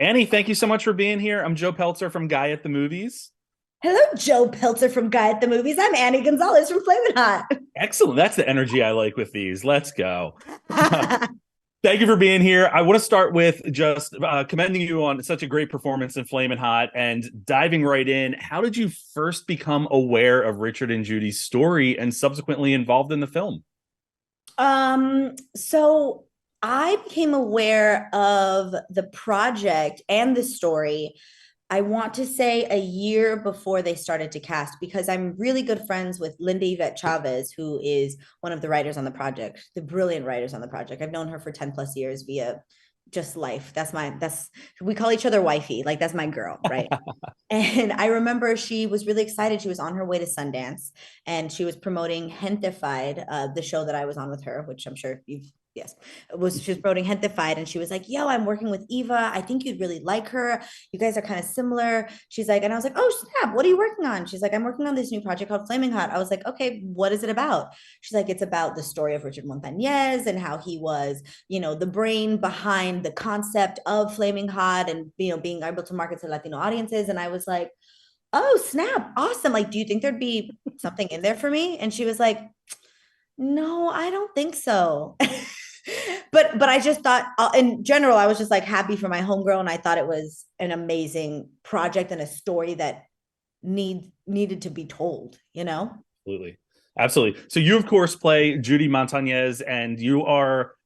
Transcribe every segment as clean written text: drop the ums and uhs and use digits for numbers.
Annie, thank you so much for being here. I'm Joe Peltzer from Guy at the Movies. Hello, Joe Peltzer from Guy at the Movies. I'm Annie Gonzalez from Flamin Hot. Excellent. That's the energy I like with these. Let's go. Thank you for being here. I want to start with just commending you on such a great performance in Flamin' Hot and diving right in. How did you first become aware of Richard and Judy's story and subsequently involved in the film? so I became aware of the project and the story. I want to say a year before they started to cast because I'm really good friends with Linda Yvette Chavez, who is one of the writers on the project, the brilliant writers on the project. I've known her for 10 plus years via just life. We call each other wifey. Like that's my girl, right? And I remember she was really excited. She was on her way to Sundance and she was promoting Gentefied, the show that I was on with her, which I'm sure yes, she was promoting Gentefied. And she was like, yo, I'm working with Eva. I think you'd really like her. You guys are kind of similar. She's like, and I was like, oh, snap. What are you working on? She's like, I'm working on this new project called Flaming Hot. I was like, okay, what is it about? She's like, it's about the story of Richard Montañez and how he was, the brain behind the concept of Flaming Hot and, being able to market to Latino audiences. And I was like, oh, snap. Awesome. Like, do you think there'd be something in there for me? And she was like, no, I don't think so. but I just thought in general, I was just like happy for my homegirl. And I thought it was an amazing project and a story that needed to be told. Absolutely. Absolutely. So you, of course, play Judy Montañez, and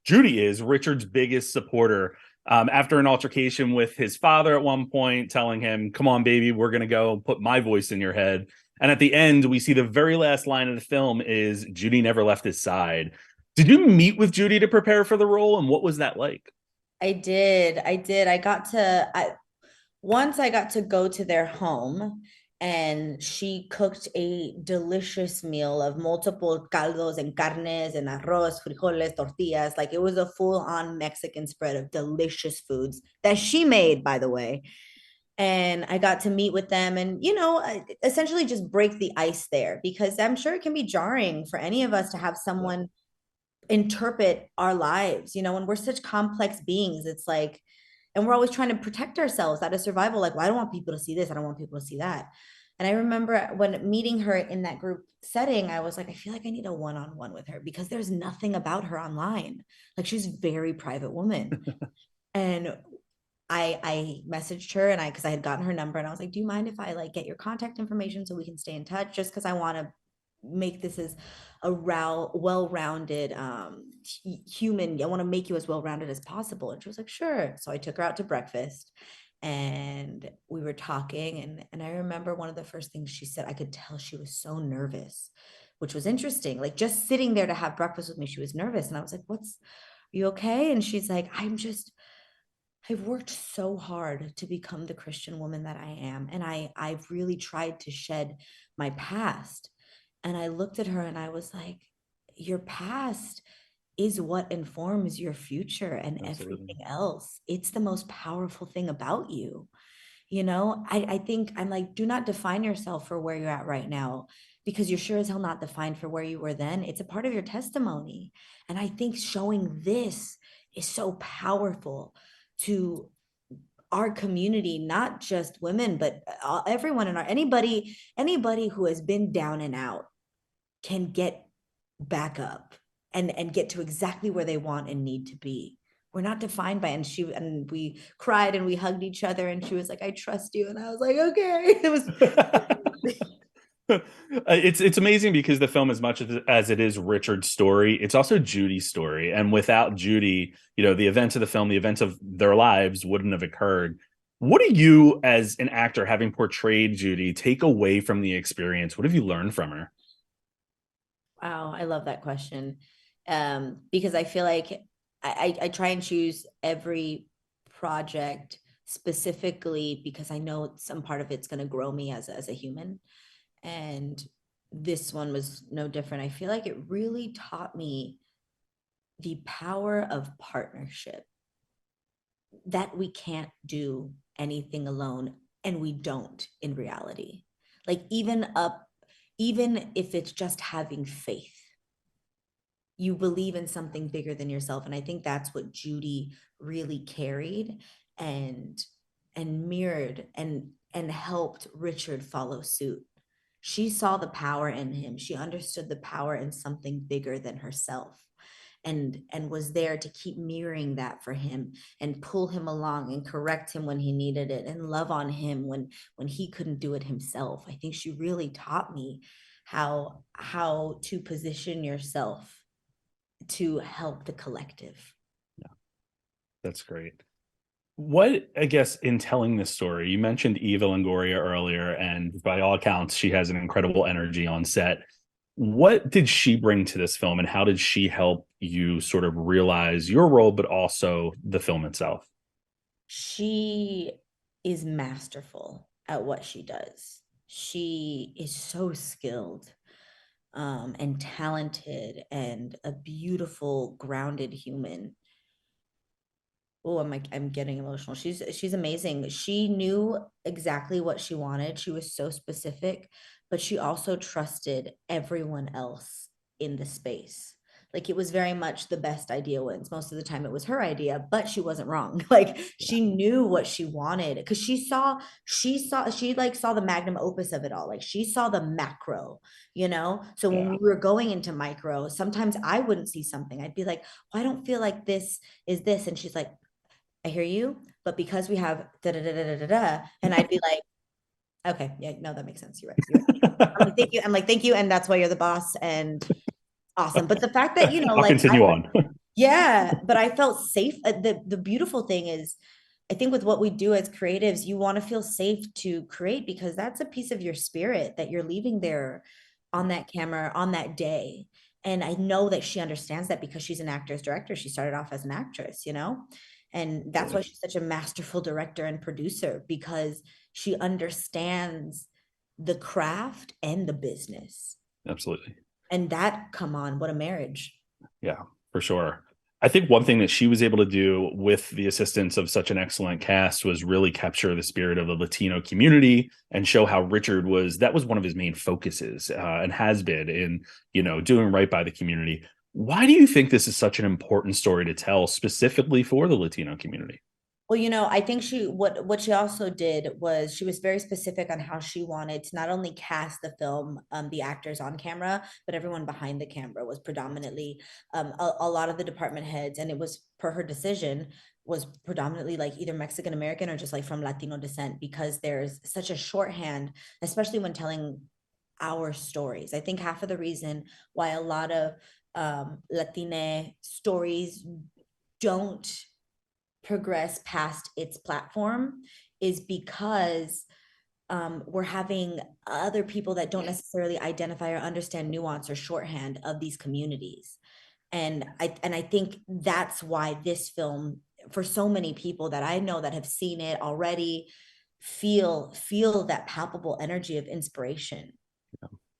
Judy is Richard's biggest supporter. After an altercation with his father at one point, telling him, come on, baby, we're going to go put my voice in your head. And at the end, we see the very last line of the film is Judy never left his side. Did you meet with Judy to prepare for the role? And what was that like? I did. I did. Once I got to go to their home and she cooked a delicious meal of multiple caldos and carnes and arroz, frijoles, tortillas. Like it was a full on Mexican spread of delicious foods that she made, by the way. And I got to meet with them and, essentially just break the ice there because I'm sure it can be jarring for any of us to have someone interpret our lives, when we're such complex beings. It's like, and we're always trying to protect ourselves out of survival. Like, well, I don't want people to see this. I don't want people to see that. And I remember when meeting her in that group setting, I was like, I feel like I need a one-on-one with her because there's nothing about her online. Like she's a very private woman. And I messaged her and because I had gotten her number and I was like, do you mind if I like get your contact information so we can stay in touch? Just because I want to make this as a well-rounded human. I want to make you as well-rounded as possible. And she was like, sure. So I took her out to breakfast and we were talking. And I remember one of the first things she said, I could tell she was so nervous, which was interesting. Like just sitting there to have breakfast with me, she was nervous. And I was like, are you okay? And she's like, I've worked so hard to become the Christian woman that I am. And I've really tried to shed my past. And I looked at her and I was like, your past is what informs your future and Absolutely. everything else. It's the most powerful thing about you. I think I'm like, do not define yourself for where you're at right now because you're sure as hell not defined for where you were then. It's a part of your testimony. And I think showing this is so powerful to our community, not just women, but everyone in anybody who has been down and out can get back up and get to exactly where they want and need to be. We're not defined by and we cried and we hugged each other and she was like, I trust you. And I was like, okay. It was It's amazing because the film, as much as it is Richard's story, it's also Judy's story. And without Judy, the events of the film, the events of their lives wouldn't have occurred. What do you, as an actor, having portrayed Judy, take away from the experience? What have you learned from her? wow, I love that question. Because I feel like I try and choose every project specifically because I know some part of it's going to grow me as a human. And this one was no different. I feel like it really taught me the power of partnership, that we can't do anything alone, and we don't in reality. Like even if it's just having faith, you believe in something bigger than yourself. And I think that's what Judy really carried. And and mirrored and helped Richard follow suit. She saw the power in him. She understood the power in something bigger than herself, and was there to keep mirroring that for him and pull him along and correct him when he needed it and love on him when he couldn't do it himself. I think she really taught me how to position yourself to help the collective. That's great. What, I guess, in telling this story, you mentioned Eva Longoria earlier, and by all accounts, she has an incredible energy on set. What did she bring to this film, and how did she help you sort of realize your role, but also the film itself? She is masterful at what she does. She is so skilled, and talented and a beautiful, grounded human. Oh, I'm getting emotional. She's amazing. She knew exactly what she wanted. She was so specific, but she also trusted everyone else in the space. Like it was very much the best idea wins. Most of the time it was her idea, but she wasn't wrong. Like Yeah. she knew what she wanted because she like saw the magnum opus of it all. Like she saw the macro, you know? So when Yeah. we were going into micro, sometimes I wouldn't see something. I'd be like, well, I don't feel like this is this. And she's like, I hear you, but because we have da da da da da da, and I'd be like, okay, yeah, no, that makes sense. You're right. You're right. I'm like, thank you. I'm like, thank you, and that's why you're the boss, and awesome. But the fact that I'll like continue on. yeah, but I felt safe. The beautiful thing is, I think with what we do as creatives, you want to feel safe to create because that's a piece of your spirit that you're leaving there on that camera on that day. And I know that she understands that because she's an actor's director. She started off as an actress, you know? And that's why Absolutely. she's such a masterful director and producer because she understands the craft and the business. Absolutely. And that, come on, what a marriage. Yeah, for sure. I think one thing that she was able to do with the assistance of such an excellent cast was really capture the spirit of the Latino community and show how Richard was, that was one of his main focuses, and has been in, doing right by the community. Why do you think this is such an important story to tell specifically for the Latino community? Well, I think what she also did was she was very specific on how she wanted to not only cast the film, the actors on camera, but everyone behind the camera was predominantly a lot of the department heads, and it was per her decision was predominantly like either Mexican American or just like from Latino descent because there's such a shorthand, especially when telling our stories. I think half of the reason why a lot of Latine stories don't progress past its platform is because we're having other people that don't necessarily identify or understand nuance or shorthand of these communities. And I think that's why this film, for so many people that I know that have seen it already, feel that palpable energy of inspiration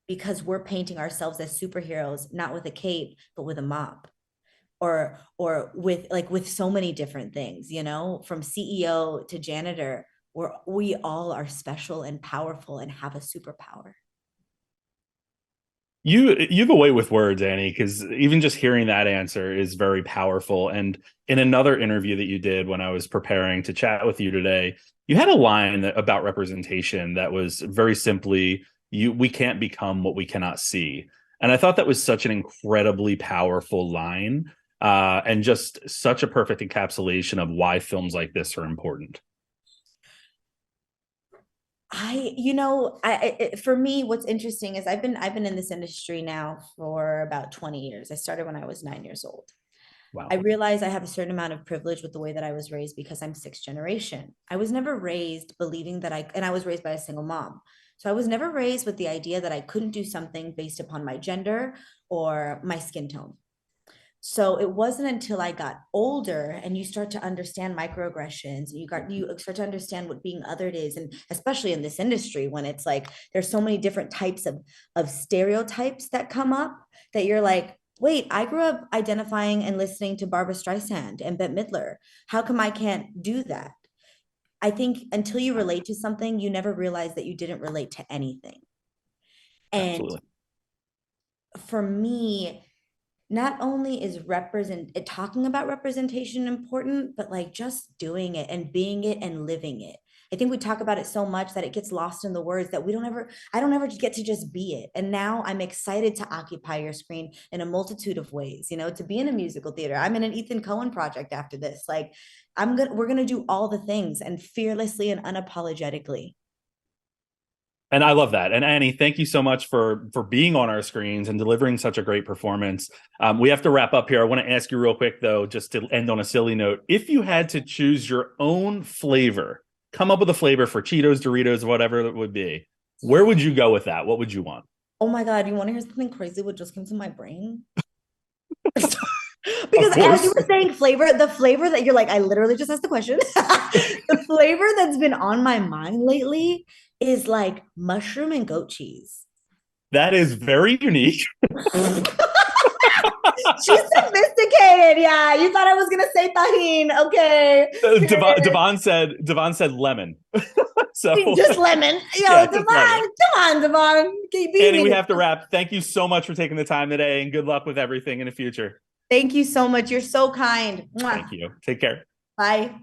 because we're painting ourselves as superheroes, not with a cape, but with a mop or with so many different things, from CEO to janitor, we all are special and powerful and have a superpower. You have a way with words, Annie, because even just hearing that answer is very powerful. And in another interview that you did when I was preparing to chat with you today, you had a line about representation that was very simply, we can't become what we cannot see. And I thought that was such an incredibly powerful line, and just such a perfect encapsulation of why films like this are important. For me, what's interesting is I've been in this industry now for about 20 years. I started when I was 9 years old. I Wow. realize I have a certain amount of privilege with the way that I was raised because I'm sixth generation. I was never raised believing and I was raised by a single mom. So I was never raised with the idea that I couldn't do something based upon my gender or my skin tone. So it wasn't until I got older and you start to understand microaggressions, you start to understand what being othered is, and especially in this industry when it's like there's so many different types of stereotypes that come up that you're like, wait, I grew up identifying and listening to Barbara Streisand and Bette Midler. How come I can't do that? I think until you relate to something, you never realize that you didn't relate to anything. And Absolutely. for me, not only is talking about representation important, but like just doing it and being it and living it. I think we talk about it so much that it gets lost in the words that I don't ever get to just be it. And now I'm excited to occupy your screen in a multitude of ways, you know, to be in a musical theater. I'm in an Ethan Cohen project after this. Like we're going to do all the things and fearlessly and unapologetically. And I love that. And Annie, thank you so much for being on our screens and delivering such a great performance. We have to wrap up here. I want to ask you real quick, though, just to end on a silly note. If you had to choose your own flavor, come up with a flavor for Cheetos, Doritos, whatever it would be, where would you go with that? What would you want? Oh my God, you want to hear something crazy? What just came to my brain? Because as you were saying flavor, the flavor that you're like, I literally just asked the question. The flavor that's been on my mind lately is like mushroom and goat cheese. That is very unique. She's sophisticated. Yeah, you thought I was gonna say tahine. Okay. Devon said lemon. So just lemon. Yo, Devon, come on, Devon. Annie, we have to wrap. Thank you so much for taking the time today, and good luck with everything in the future. Thank you so much. You're so kind. Thank you. Take care. Bye.